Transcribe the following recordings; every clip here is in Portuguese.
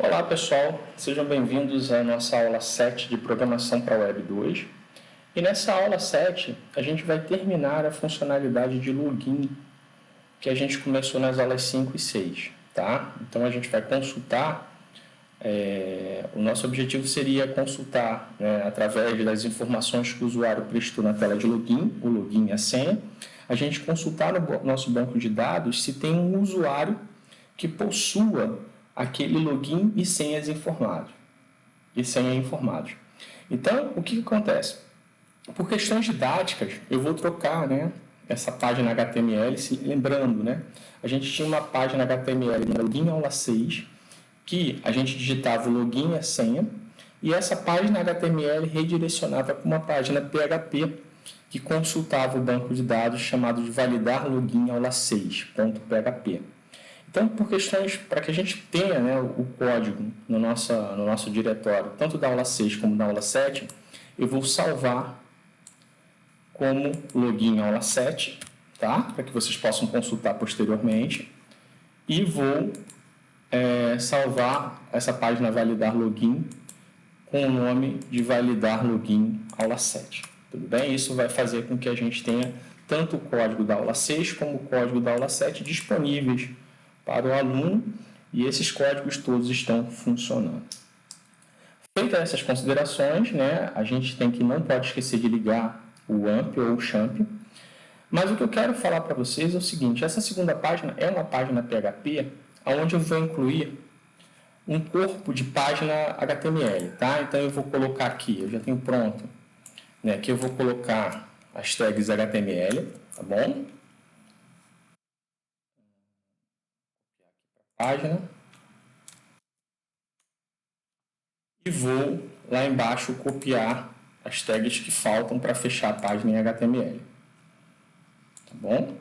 Olá pessoal, sejam bem-vindos à nossa aula 7 de Programação para Web 2. E nessa aula 7 a gente vai terminar a funcionalidade de login que a gente começou nas aulas 5 e 6. Tá? Então a gente vai consultar, o nosso objetivo seria consultar, através das informações que o usuário prestou na tela de login, o login e a senha, a gente consultar no nosso banco de dados se tem um usuário que possua aquele login e senha informados. Então, o que acontece? Por questões didáticas, eu vou trocar, essa página HTML, lembrando, a gente tinha uma página HTML no login aula 6, que a gente digitava o login e a senha, e essa página HTML redirecionava para uma página PHP, que consultava o banco de dados chamado de validar login aula 6.php. Então, por questões, para que a gente tenha o código no nosso diretório, tanto da aula 6 como da aula 7, eu vou salvar como login aula 7, tá? Para que vocês possam consultar posteriormente. E vou salvar essa página validar login com o nome de validar login aula 7. Tudo bem? Isso vai fazer com que a gente tenha tanto o código da aula 6 como o código da aula 7 disponíveis para o aluno, e esses códigos todos estão funcionando. Feitas essas considerações, a gente não pode esquecer de ligar o AMP ou o XAMPP, mas o que eu quero falar para vocês é o seguinte: essa segunda página é uma página PHP, onde eu vou incluir um corpo de página HTML, tá? Então eu vou colocar aqui, eu já tenho pronto, aqui eu vou colocar as tags HTML, tá bom? Página, e vou lá embaixo copiar as tags que faltam para fechar a página em HTML. Tá bom?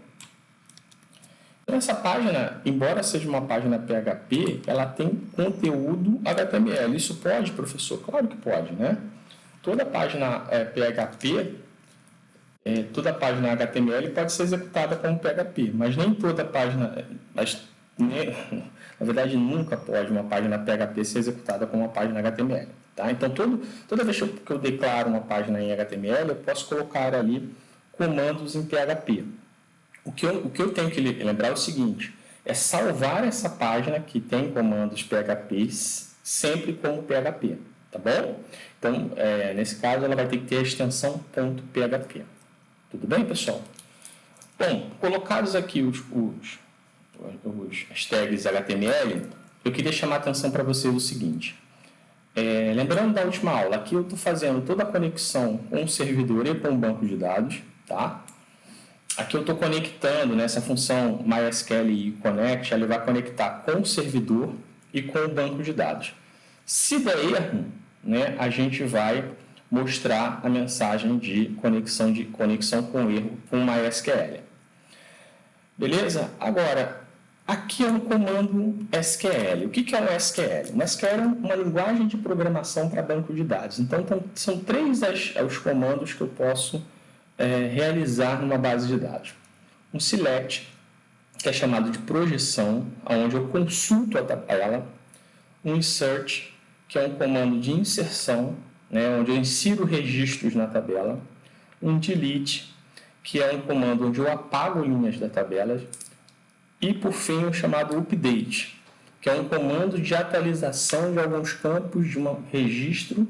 Então, essa página, embora seja uma página PHP, ela tem conteúdo HTML. Isso pode, professor? Claro que pode, Toda página PHP, toda página HTML pode ser executada como PHP, mas nem toda página... Na verdade, nunca pode uma página PHP ser executada como uma página HTML. Tá? Então, toda vez que eu declaro uma página em HTML, eu posso colocar ali comandos em PHP. O que eu tenho que lembrar é o seguinte: é salvar essa página que tem comandos PHP sempre como PHP. Tá bom? Então, nesse caso, ela vai ter que ter a extensão .php. Tudo bem, pessoal? Bom, colocados aqui as tags HTML, eu queria chamar a atenção para vocês o seguinte. Lembrando da última aula, aqui eu estou fazendo toda a conexão com o servidor e com o banco de dados, tá? Aqui eu estou conectando nessa função MySQL Connect, ela vai conectar com o servidor e com o banco de dados. Se der erro, a gente vai mostrar a mensagem de conexão com erro com MySQL. Beleza? Agora, aqui é um comando SQL. O que é um SQL? Um SQL é uma linguagem de programação para banco de dados. Então, são três os comandos que eu posso realizar numa base de dados. Um select, que é chamado de projeção, onde eu consulto a tabela. Um insert, que é um comando de inserção, onde eu insiro registros na tabela. Um delete, que é um comando onde eu apago linhas da tabela. E, por fim, o chamado update, que é um comando de atualização de alguns campos de um registro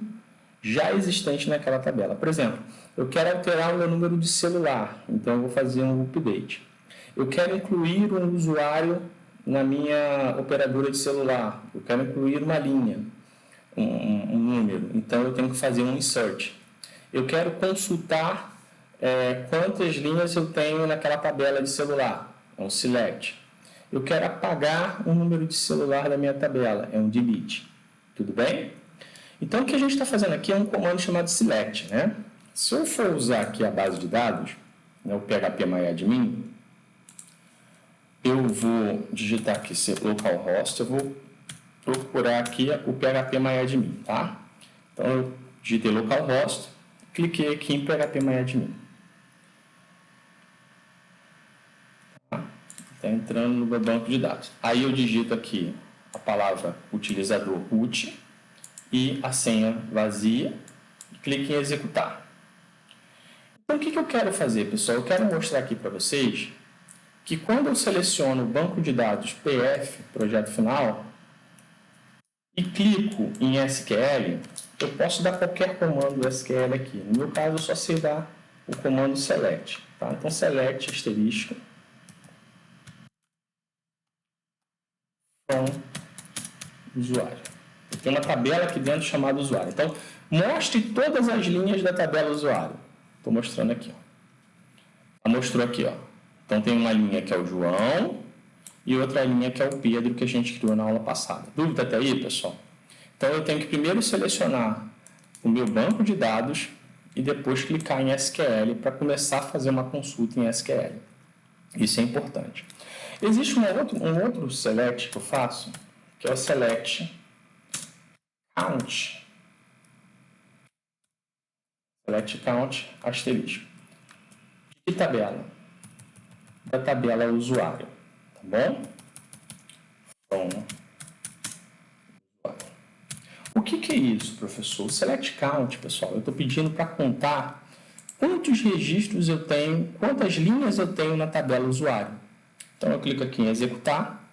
já existente naquela tabela. Por exemplo, eu quero alterar o meu número de celular, então eu vou fazer um update. Eu quero incluir um usuário na minha operadora de celular, eu quero incluir uma linha, um número, então eu tenho que fazer um insert. Eu quero consultar quantas linhas eu tenho naquela tabela de celular, é um select. Eu quero apagar um número de celular da minha tabela, é um delete. Tudo bem? Então, o que a gente está fazendo aqui é um comando chamado select, Se eu for usar aqui a base de dados, o phpMyAdmin, eu vou digitar aqui localhost, eu vou procurar aqui o phpMyAdmin, tá? Então, eu digitei localhost, cliquei aqui em phpMyAdmin. Está entrando no meu banco de dados. Aí eu digito aqui a palavra utilizador root e a senha vazia e clique em executar. Então, o que eu quero fazer, pessoal? Eu quero mostrar aqui para vocês que quando eu seleciono o banco de dados PF, projeto final, e clico em SQL, eu posso dar qualquer comando SQL aqui. No meu caso, eu só sei dar o comando select. Tá? Então, select asterisco from usuário. Tem uma tabela aqui dentro chamada usuário. Então, mostre todas as linhas da tabela usuário. Estou mostrando aqui. Ó. Mostrou aqui. Ó. Então, tem uma linha que é o João e outra linha que é o Pedro, que a gente criou na aula passada. Dúvida até aí, pessoal? Então, eu tenho que primeiro selecionar o meu banco de dados e depois clicar em SQL para começar a fazer uma consulta em SQL. Isso é importante. Existe um outro select que eu faço, que é o select count. Select count asterisco. De tabela? Da tabela usuário. Tá bom? Então, o que é isso, professor? O select count, pessoal, eu estou pedindo para contar quantos registros eu tenho, quantas linhas eu tenho na tabela usuário. Então, eu clico aqui em executar,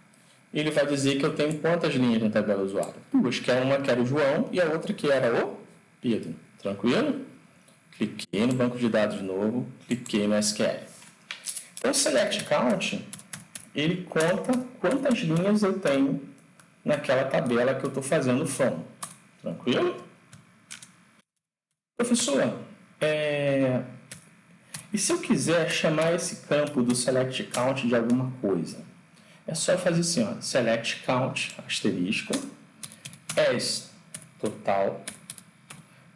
e ele vai dizer que eu tenho quantas linhas na tabela usuário. Duas, que uma que era o João e a outra que era o Pedro. Tranquilo? Cliquei no banco de dados de novo, cliquei no SQL. Então, o select count, ele conta quantas linhas eu tenho naquela tabela que eu estou fazendo from. Tranquilo? Professor, e se eu quiser chamar esse campo do select count de alguma coisa? É só fazer assim, ó, select count, asterisco, as total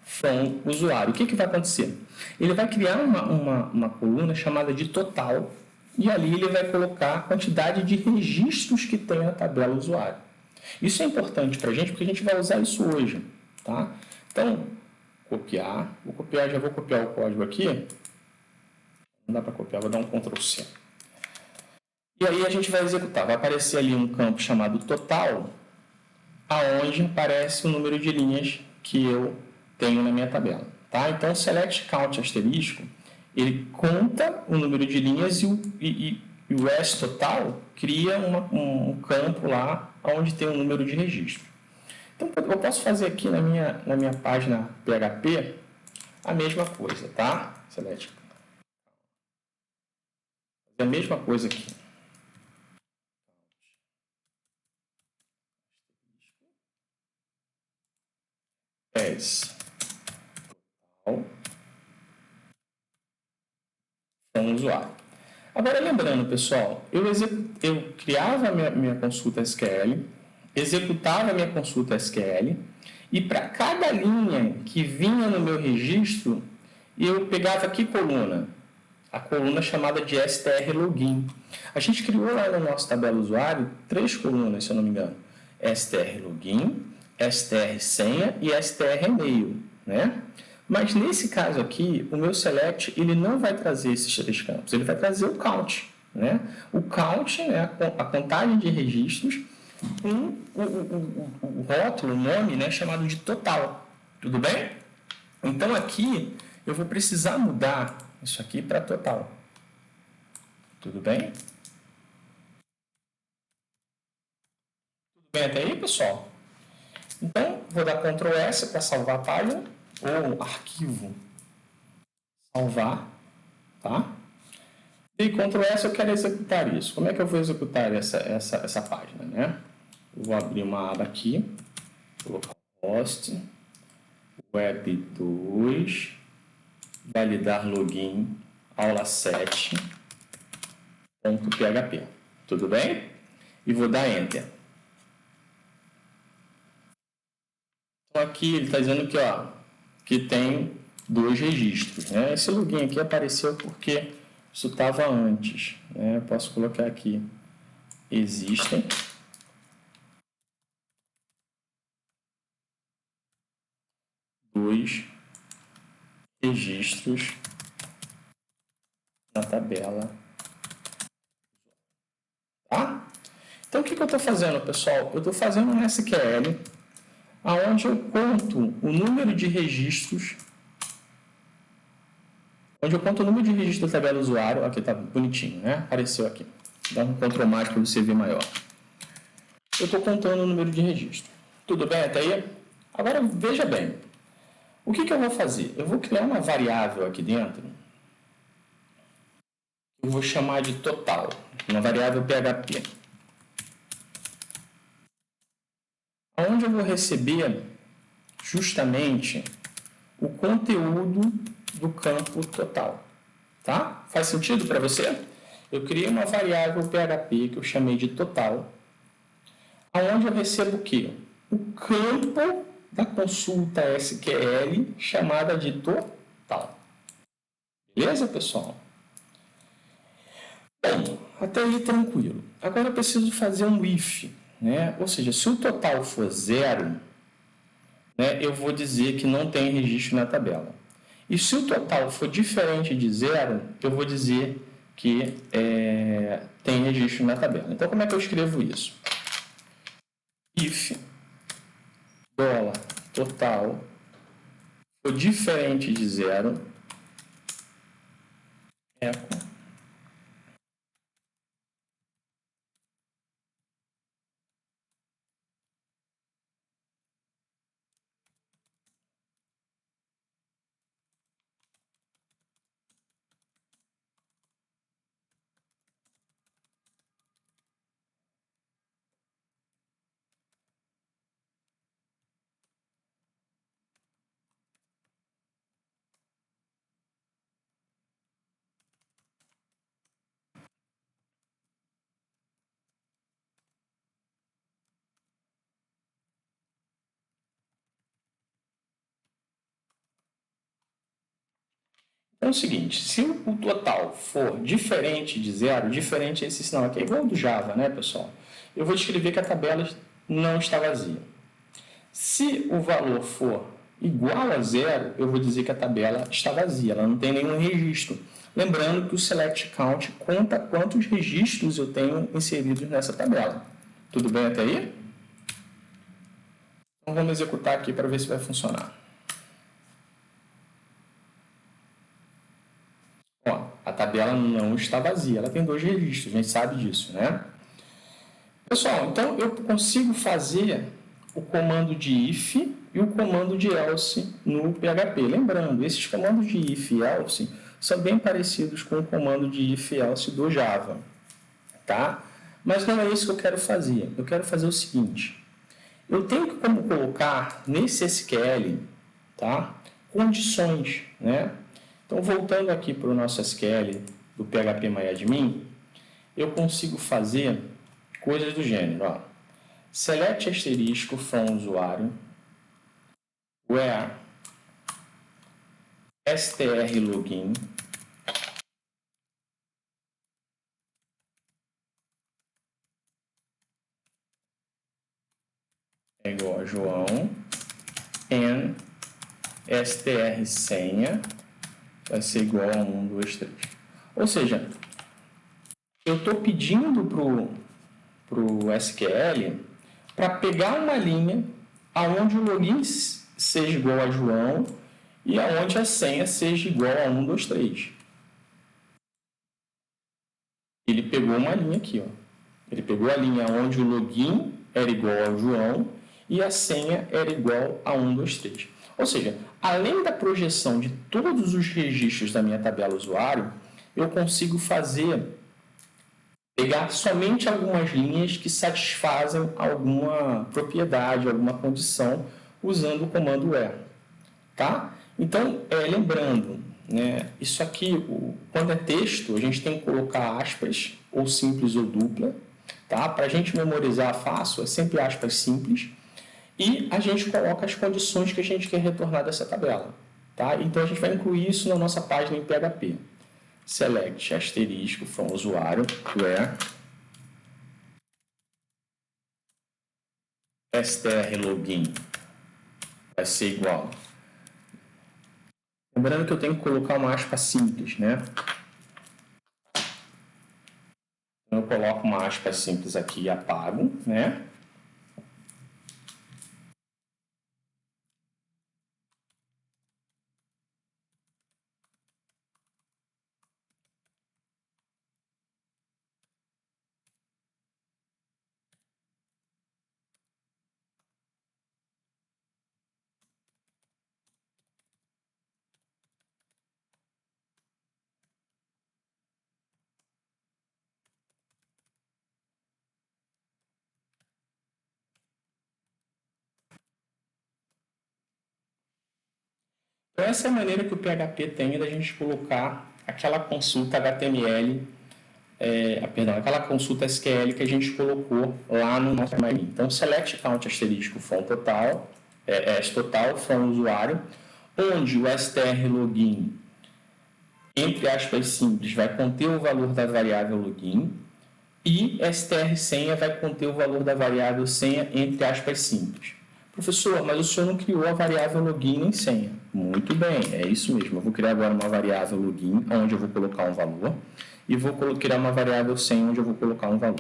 from usuário. O que vai acontecer? Ele vai criar uma coluna chamada de total e ali ele vai colocar a quantidade de registros que tem na tabela usuário. Isso é importante para a gente porque a gente vai usar isso hoje. Tá? Então, copiar. Já vou copiar o código aqui. Não dá para copiar, vou dar um Ctrl C. E aí a gente vai executar. Vai aparecer ali um campo chamado total, aonde aparece o número de linhas que eu tenho na minha tabela. Tá? Então, o select count asterisco, ele conta o número de linhas e o as total cria um campo lá onde tem o número de registro. Então, eu posso fazer aqui na minha página PHP a mesma coisa, tá? Select. A mesma coisa aqui. As total com o usuário. Agora, lembrando, pessoal, eu criava a minha consulta SQL, executava a minha consulta SQL, e para cada linha que vinha no meu registro, eu pegava que coluna? A coluna chamada de str login. A gente criou lá no nosso tabela usuário 3 colunas, se eu não me engano. str login, str senha e str e-mail, né? Mas nesse caso aqui, o meu select ele não vai trazer esses 3 campos, ele vai trazer o count, né? O count, né, a contagem de registros, com o rótulo, o nome, né, chamado de total. Tudo bem? Então aqui eu vou precisar mudar isso aqui para total. Tudo bem? Tudo bem até aí, pessoal? Então, vou dar Ctrl S para salvar a página, ou arquivo, salvar, tá? E Ctrl S eu quero executar isso. Como é que eu vou executar essa página, né? Eu vou abrir uma aba aqui, colocar host, web 2, validar login, aula 7.php. Tudo bem? E vou dar Enter. Então aqui ele está dizendo que, ó, que tem 2 registros. Né? Esse login aqui apareceu porque isso estava antes. Né? Eu posso colocar aqui, existem 2 registros na tabela. Tá? Então, o que eu estou fazendo, pessoal? Eu estou fazendo um SQL, onde eu conto o número de registros, da tabela do usuário. Aqui está bonitinho, né? Apareceu aqui. Dá um Ctrl mais para você ver maior. Eu estou contando o número de registros. Tudo bem até aí? Agora, veja bem. O que eu vou fazer? Eu vou criar uma variável aqui dentro. Eu vou chamar de total. Uma variável PHP. Onde eu vou receber justamente o conteúdo do campo total. Tá? Faz sentido para você? Eu criei uma variável PHP que eu chamei de total, onde eu recebo o quê? O campo da consulta SQL chamada de total. Beleza, pessoal? Bom, até aí tranquilo. Agora eu preciso fazer um if, né? Ou seja, se o total for 0, né, eu vou dizer que não tem registro na tabela. E se o total for diferente de 0, eu vou dizer que tem registro na tabela. Então, como é que eu escrevo isso? If $total for diferente de 0, echo Então é o seguinte, se o total for diferente de 0, diferente esse sinal aqui, é igual ao do Java, né, pessoal? Eu vou escrever que a tabela não está vazia. Se o valor for igual a 0, eu vou dizer que a tabela está vazia, ela não tem nenhum registro. Lembrando que o select count conta quantos registros eu tenho inseridos nessa tabela. Tudo bem até aí? Então vamos executar aqui para ver se vai funcionar. Ó, a tabela não está vazia, ela tem 2 registros, a gente sabe disso, né? Pessoal, então eu consigo fazer o comando de if e o comando de else no PHP. Lembrando, esses comandos de if e else são bem parecidos com o comando de if e else do Java, tá? Mas não é isso que eu quero fazer. Eu quero fazer o seguinte, eu tenho como colocar nesse SQL, tá, condições, né? Então, voltando aqui para o nosso SQL do PHP-MyAdmin, eu consigo fazer coisas do gênero, ó. Select asterisco from usuário, where strlogin é igual a João, and strsenha vai ser igual a 1, 2, 3. Ou seja, eu estou pedindo para o SQL para pegar uma linha onde o login seja igual a João e aonde a senha seja igual a 1, 2, 3. Ele pegou uma linha aqui, ó. Ele pegou a linha onde o login era igual ao João e a senha era igual a 1, 2, 3. Ou seja, além da projeção de todos os registros da minha tabela usuário, eu consigo pegar somente algumas linhas que satisfazem alguma propriedade, alguma condição, usando o comando where. Tá? Então, lembrando, né, isso aqui, quando é texto, a gente tem que colocar aspas, ou simples ou dupla. Tá? Para a gente memorizar fácil, é sempre aspas simples. E a gente coloca as condições que a gente quer retornar dessa tabela. Tá? Então, a gente vai incluir isso na nossa página em PHP. Select asterisco from usuário, where strlogin vai ser igual. Lembrando que eu tenho que colocar uma aspa simples, né? Então, eu coloco uma aspas simples aqui e apago, né? Então, essa é a maneira que o PHP tem da gente colocar aquela consulta HTML, aquela consulta SQL que a gente colocou lá no nosso mail. Então, select count asterisco from total, total from usuário, onde o str login, entre aspas simples, vai conter o valor da variável login e str senha vai conter o valor da variável senha, entre aspas simples. Professor, mas o senhor não criou a variável login nem senha. Muito bem, é isso mesmo. Eu vou criar agora uma variável login, onde eu vou colocar um valor, e vou criar uma variável senha, onde eu vou colocar um valor.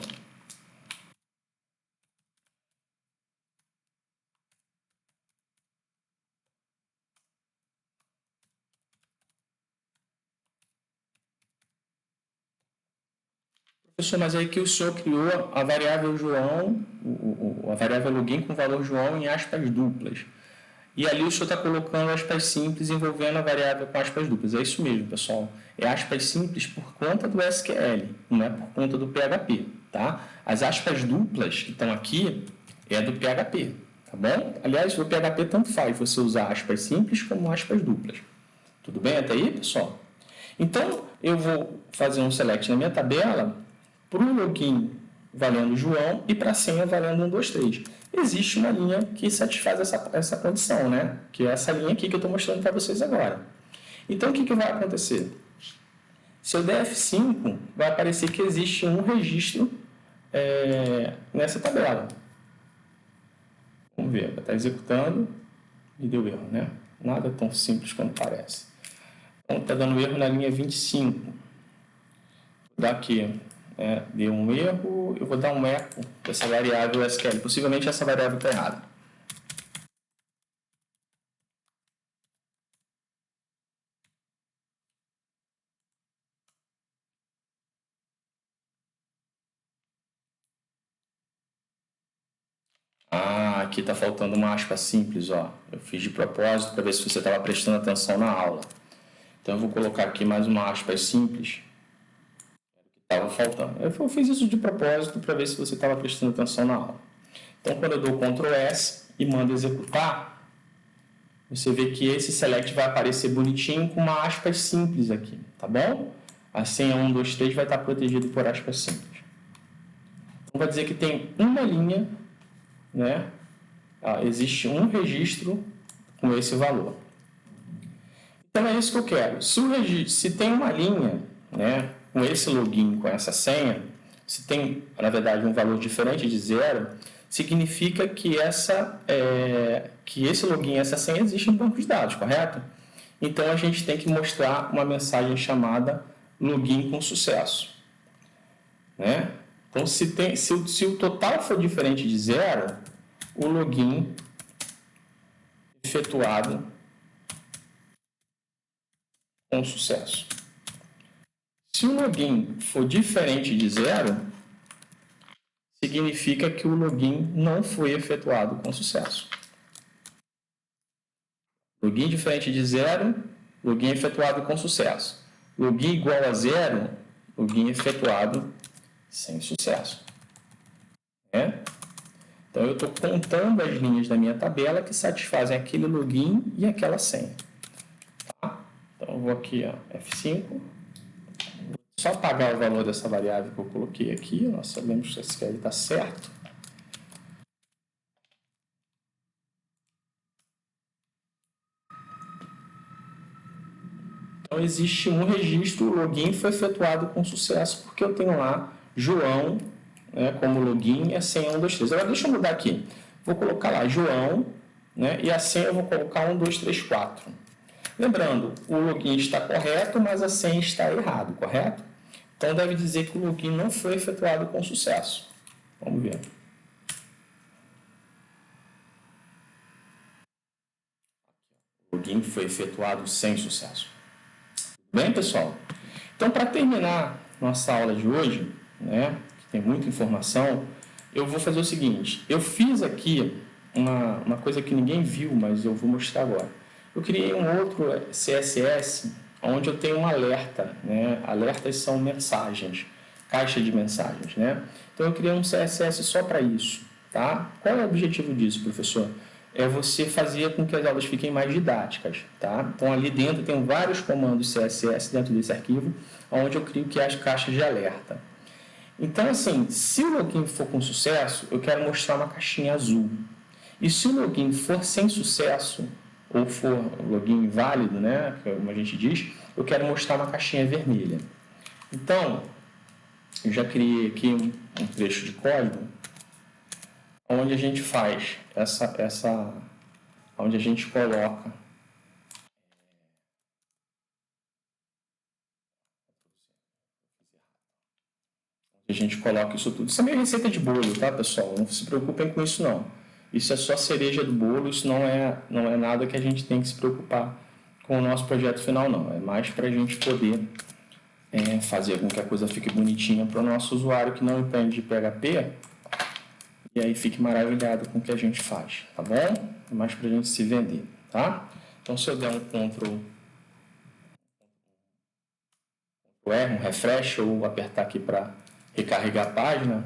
Professor, mas aí que o senhor criou a variável João, a variável login com o valor João em aspas duplas. E ali o senhor está colocando aspas simples envolvendo a variável com aspas duplas. É isso mesmo, pessoal. É aspas simples por conta do SQL, não é por conta do PHP, tá? As aspas duplas que estão aqui é do PHP, tá bom? Aliás, o PHP tanto faz você usar aspas simples como aspas duplas. Tudo bem até aí, pessoal? Então, eu vou fazer um select na minha tabela para o login valendo João e para a senha valendo 1, 2, 3. Existe uma linha que satisfaz essa condição, né? Que é essa linha aqui que eu estou mostrando para vocês agora. Então, o que vai acontecer? Se eu der F5, vai aparecer que existe um registro nessa tabela. Vamos ver, está executando e deu erro, né? Nada tão simples quanto parece. Então, está dando erro na linha 25. Vou dar aqui. Deu um erro, eu vou dar um eco dessa variável SQL. Possivelmente essa variável está errada. Aqui está faltando uma aspa simples, ó. Eu fiz de propósito para ver se você estava prestando atenção na aula. Então eu vou colocar aqui mais uma aspa simples. Estava faltando. Eu fiz isso de propósito para ver se você estava prestando atenção na aula. Então, quando eu dou Ctrl S e mando executar, você vê que esse select vai aparecer bonitinho com uma aspas simples aqui, tá bom? A senha 1, 2, 3 vai estar protegido por aspas simples. Então, vai dizer que tem uma linha, né? Existe um registro com esse valor. Então, é isso que eu quero. Se tem uma linha, né, com esse login, com essa senha, se tem, na verdade, um valor diferente de 0, significa que esse login, essa senha existe no banco de dados, correto? Então, a gente tem que mostrar uma mensagem chamada login com sucesso, né? Então, se o total for diferente de 0, o login efetuado com sucesso. Se o login for diferente de 0, significa que o login não foi efetuado com sucesso. Login diferente de 0, login efetuado com sucesso. Login igual a 0, login efetuado sem sucesso. Então, eu estou contando as linhas da minha tabela que satisfazem aquele login e aquela senha. Tá? Então, eu vou aqui, F5. Vou só apagar o valor dessa variável que eu coloquei aqui. Nós sabemos que esse SQL está certo. Então, existe um registro, o login foi efetuado com sucesso, porque eu tenho lá João, né, como login e a senha 1, 2, 3. Agora, deixa eu mudar aqui. Vou colocar lá João, né, e a senha eu vou colocar 1, 2, 3, 4. Lembrando, o login está correto, mas a senha está errado, correto? Então, deve dizer que o login não foi efetuado com sucesso. Vamos ver. O login foi efetuado sem sucesso. Bem, pessoal? Então, para terminar nossa aula de hoje, né, que tem muita informação, eu vou fazer o seguinte. Eu fiz aqui uma coisa que ninguém viu, mas eu vou mostrar agora. Eu criei um outro CSS onde eu tenho um alerta, né? Alertas são mensagens, caixa de mensagens, né? Então eu criei um CSS só para isso, tá? Qual é o objetivo disso, professor? É você fazer com que as aulas fiquem mais didáticas, tá? Então ali dentro tem vários comandos CSS dentro desse arquivo, onde eu crio que é as caixas de alerta. Então assim, se o login for com sucesso, eu quero mostrar uma caixinha azul. E se o login for sem sucesso, ou for login inválido, né, como a gente diz, eu quero mostrar uma caixinha vermelha. Então, eu já criei aqui um trecho de código onde a gente faz onde a gente coloca isso tudo. Isso é meio receita de bolo, tá, pessoal? Não se preocupem com isso, não. Isso é só cereja do bolo, isso não é nada que a gente tem que se preocupar com o nosso projeto final, não. É mais para a gente poder fazer com que a coisa fique bonitinha para o nosso usuário que não entende de PHP e aí fique maravilhado com o que a gente faz, tá bom? É mais para a gente se vender, tá? Então, se eu der um Ctrl R, um refresh, ou apertar aqui para recarregar a página.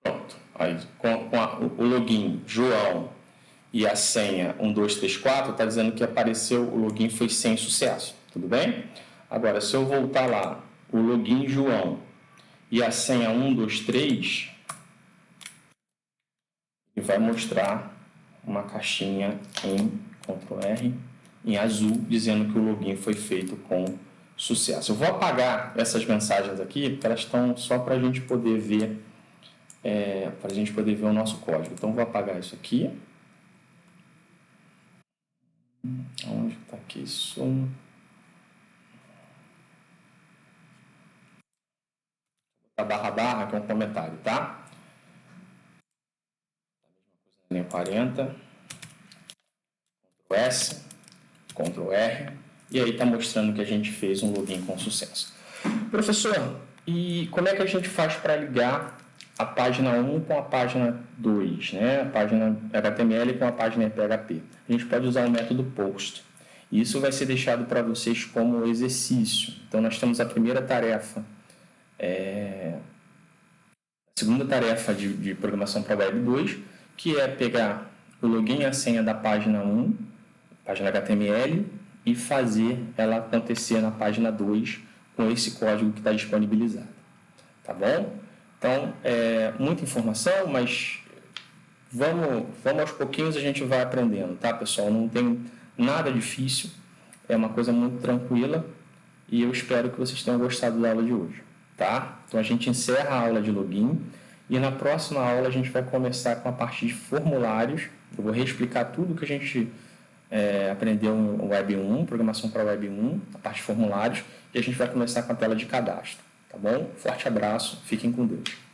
Pronto. Aí, o login João e a senha 1234 está dizendo que apareceu, o login foi sem sucesso. Tudo bem? Agora, se eu voltar lá, o login João e a senha 123, ele vai mostrar uma caixinha em Ctrl R, em azul, dizendo que o login foi feito com sucesso. Eu vou apagar essas mensagens aqui, porque elas estão só para a gente poder ver o nosso código. Então, vou apagar isso aqui. Onde está aqui isso? A barra, que é um comentário, tá? Linha 40. Ctrl S, Ctrl R. E aí está mostrando que a gente fez um login com sucesso. Professor, e como é que a gente faz para ligar a página 1 com a página 2, né? A página HTML com a página PHP? A gente pode usar o método POST. E isso vai ser deixado para vocês como exercício. Então, nós temos a primeira tarefa, a segunda tarefa de programação para Web 2, que é pegar o login e a senha da página 1, página HTML, e fazer ela acontecer na página 2 com esse código que está disponibilizado. Tá bom? Então, muita informação, mas vamos aos pouquinhos, a gente vai aprendendo, tá, pessoal? Não tem nada difícil, é uma coisa muito tranquila e eu espero que vocês tenham gostado da aula de hoje, tá? Então, a gente encerra a aula de login e na próxima aula a gente vai começar com a parte de formulários. Eu vou reexplicar tudo que a gente aprendeu no Web 1, programação para Web 1, a parte de formulários, e a gente vai começar com a tela de cadastro, tá bom? Forte abraço, fiquem com Deus.